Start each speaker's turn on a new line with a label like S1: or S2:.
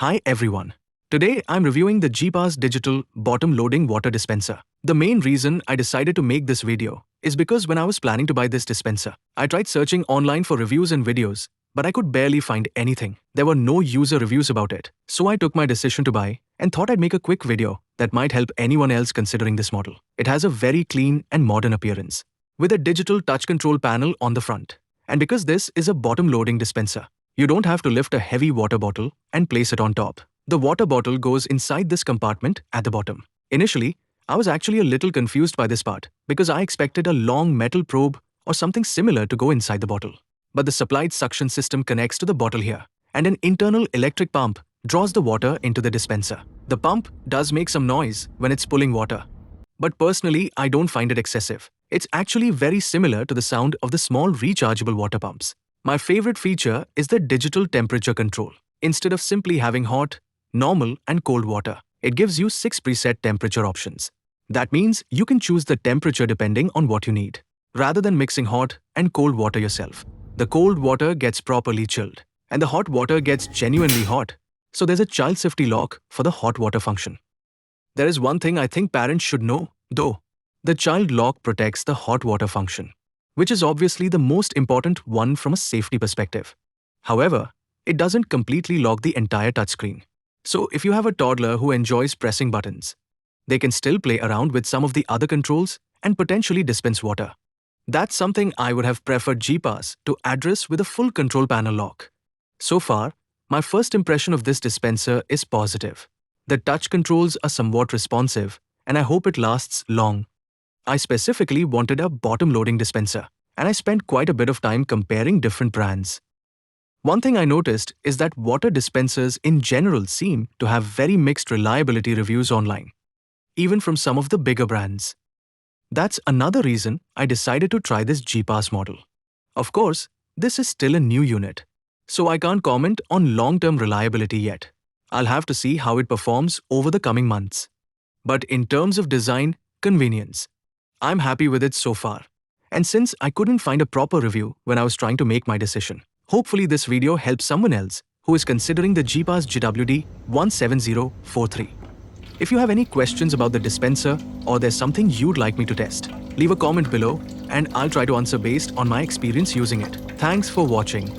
S1: Hi everyone. Today I'm reviewing the Jeepaz Digital Bottom Loading Water Dispenser. The main reason I decided to make this video is because when I was planning to buy this dispenser, I tried searching online for reviews and videos, but I could barely find anything. There were no user reviews about it. So I took my decision to buy and thought I'd make a quick video that might help anyone else considering this model. It has a very clean and modern appearance, with a digital touch control panel on the front. And because this is a bottom loading dispenser, you don't have to lift a heavy water bottle and place it on top. The water bottle goes inside this compartment at the bottom. Initially, I was actually a little confused by this part because I expected a long metal probe or something similar to go inside the bottle. But the supplied suction system connects to the bottle here, and an internal electric pump draws the water into the dispenser. The pump does make some noise when it's pulling water, but personally, I don't find it excessive. It's actually very similar to the sound of the small rechargeable water pumps. My favorite feature is the digital temperature control. Instead of simply having hot, normal, and cold water, it gives you 6 preset temperature options. That means you can choose the temperature depending on what you need, rather than mixing hot and cold water yourself. The cold water gets properly chilled, and the hot water gets genuinely hot, so there's a child safety lock for the hot water function. There is one thing I think parents should know, though. The child lock protects the hot water function, which is obviously the most important one from a safety perspective. However, it doesn't completely lock the entire touchscreen. So if you have a toddler who enjoys pressing buttons, they can still play around with some of the other controls and potentially dispense water. That's something I would have preferred Jeepaz to address with a full control panel lock. So far, my first impression of this dispenser is positive. The touch controls are somewhat responsive, and I hope it lasts long. I specifically wanted a bottom-loading dispenser, and I spent quite a bit of time comparing different brands. One thing I noticed is that water dispensers in general seem to have very mixed reliability reviews online, even from some of the bigger brands. That's another reason I decided to try this Jeepaz model. Of course, this is still a new unit, so I can't comment on long-term reliability yet. I'll have to see how it performs over the coming months. But in terms of design, convenience, I'm happy with it so far. And since I couldn't find a proper review when I was trying to make my decision, hopefully this video helps someone else who is considering the Jeepaz GWD 17043. If you have any questions about the dispenser or there's something you'd like me to test, leave a comment below and I'll try to answer based on my experience using it. Thanks for watching.